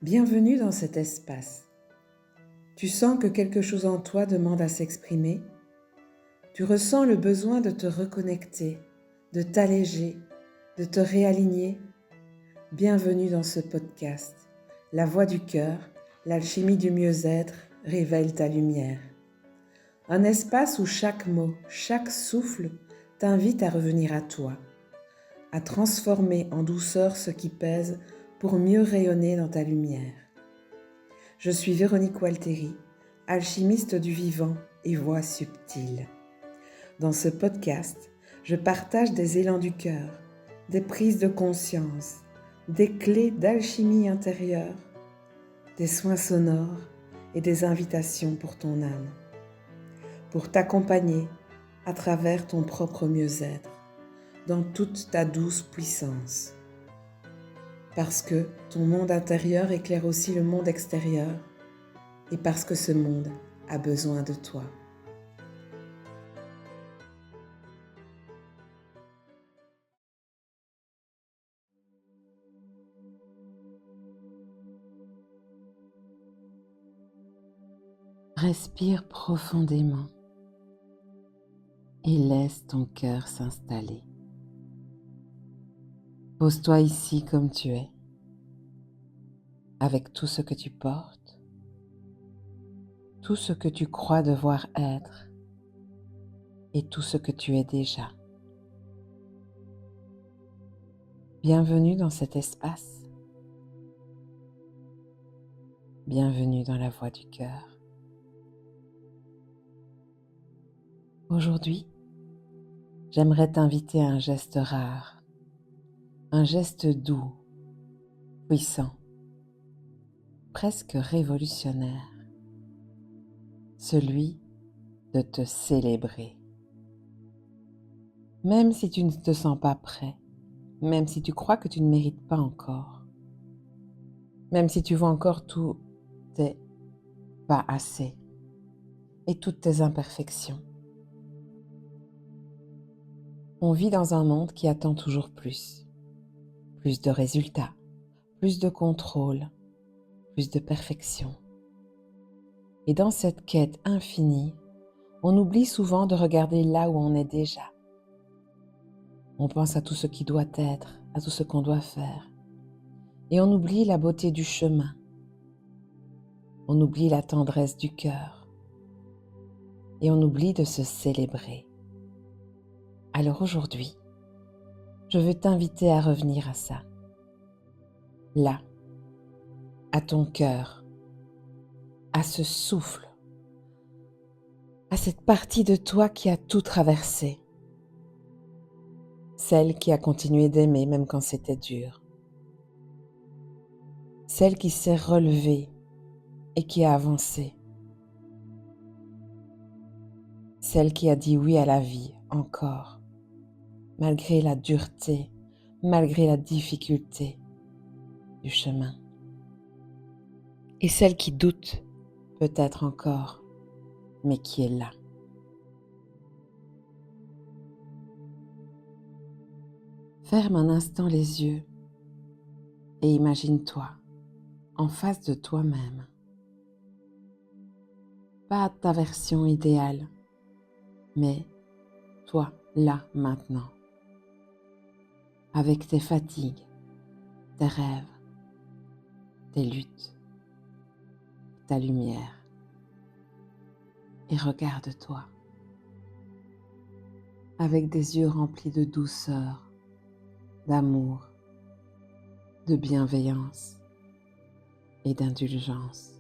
Bienvenue dans cet espace. Tu sens que quelque chose en toi demande à s'exprimer. Tu ressens le besoin de te reconnecter, de t'alléger, de te réaligner. Bienvenue dans ce podcast. La voix du cœur, l'alchimie du mieux-être révèle ta lumière. Un espace où chaque mot, chaque souffle t'invite à revenir à toi, à transformer en douceur ce qui pèse pour mieux rayonner dans ta lumière. Je suis Véronique Walteri, alchimiste du vivant et voix subtile. Dans ce podcast, je partage des élans du cœur, des prises de conscience, des clés d'alchimie intérieure, des soins sonores et des invitations pour ton âme, pour t'accompagner à travers ton propre mieux-être, dans toute ta douce puissance. Parce que ton monde intérieur éclaire aussi le monde extérieur et parce que ce monde a besoin de toi. Respire profondément et laisse ton cœur s'installer. Pose-toi ici comme tu es, avec tout ce que tu portes, tout ce que tu crois devoir être et tout ce que tu es déjà. Bienvenue dans cet espace. Bienvenue dans la voix du cœur. Aujourd'hui, j'aimerais t'inviter à un geste rare, un geste doux, puissant, presque révolutionnaire, celui de te célébrer. Même si tu ne te sens pas prêt, même si tu crois que tu ne mérites pas encore, même si tu vois encore tous tes pas assez et toutes tes imperfections. On vit dans un monde qui attend toujours plus de résultats, plus de contrôle, plus de perfection. Et dans cette quête infinie, on oublie souvent de regarder là où on est déjà. On pense à tout ce qui doit être, à tout ce qu'on doit faire. Et on oublie la beauté du chemin. On oublie la tendresse du cœur. Et on oublie de se célébrer. Alors aujourd'hui, je veux t'inviter à revenir à ça. Là, à ton cœur, à ce souffle, à cette partie de toi qui a tout traversé. Celle qui a continué d'aimer même quand c'était dur. Celle qui s'est relevée et qui a avancé. Celle qui a dit oui à la vie encore, malgré la dureté, malgré la difficulté du chemin. Et celle qui doute peut-être encore, mais qui est là. Ferme un instant les yeux et imagine-toi en face de toi-même. Pas ta version idéale, mais toi, là, maintenant. Avec tes fatigues, tes rêves, tes luttes, ta lumière. Et regarde-toi avec des yeux remplis de douceur, d'amour, de bienveillance et d'indulgence.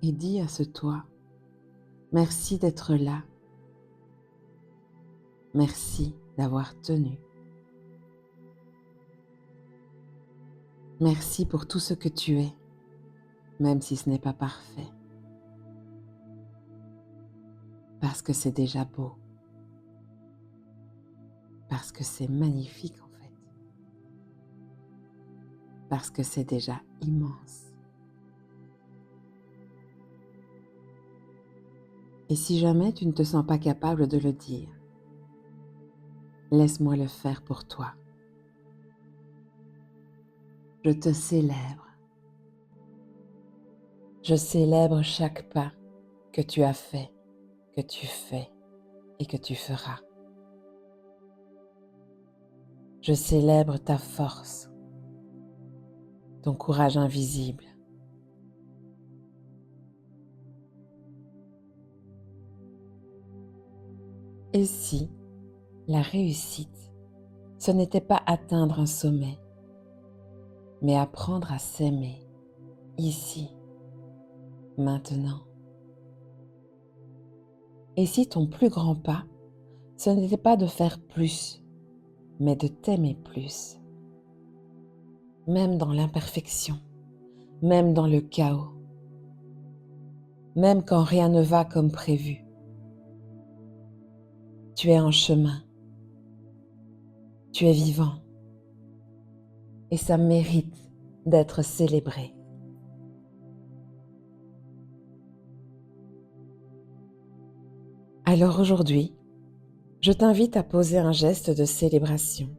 Et dis à ce toi, merci d'être là. Merci d'avoir tenu. Merci pour tout ce que tu es, même si ce n'est pas parfait. Parce que c'est déjà beau. Parce que c'est magnifique en fait. Parce que c'est déjà immense. Et si jamais tu ne te sens pas capable de le dire, laisse-moi le faire pour toi. Je te célèbre. Je célèbre chaque pas que tu as fait, que tu fais et que tu feras. Je célèbre ta force, ton courage invisible. Et si la réussite, ce n'était pas atteindre un sommet, mais apprendre à s'aimer, ici, maintenant? Et si ton plus grand pas, ce n'était pas de faire plus, mais de t'aimer plus, même dans l'imperfection, même dans le chaos, même quand rien ne va comme prévu? Tu es en chemin, tu es vivant, et ça mérite d'être célébré. Alors aujourd'hui, je t'invite à poser un geste de célébration,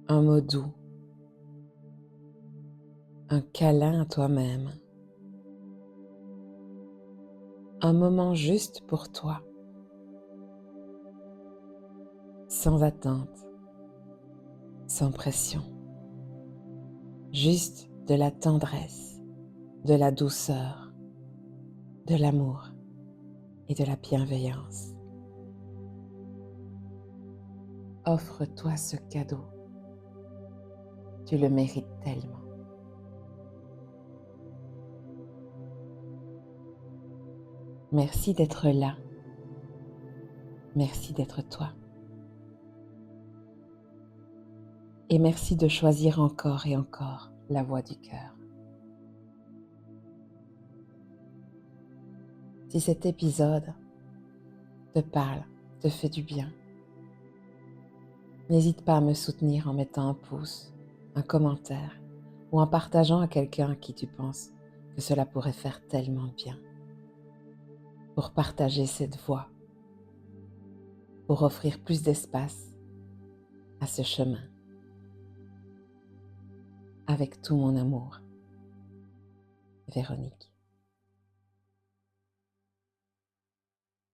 un mot doux, un câlin à toi-même, un moment juste pour toi, sans attente, sans pression, juste de la tendresse, de la douceur, de l'amour et de la bienveillance. Offre-toi ce cadeau, tu le mérites tellement. Merci d'être là, merci d'être toi. Et merci de choisir encore et encore la voie du cœur. Si cet épisode te parle, te fait du bien, n'hésite pas à me soutenir en mettant un pouce, un commentaire ou en partageant à quelqu'un à qui tu penses que cela pourrait faire tellement de bien. Pour partager cette voix, pour offrir plus d'espace à ce chemin. Avec tout mon amour, Véronique.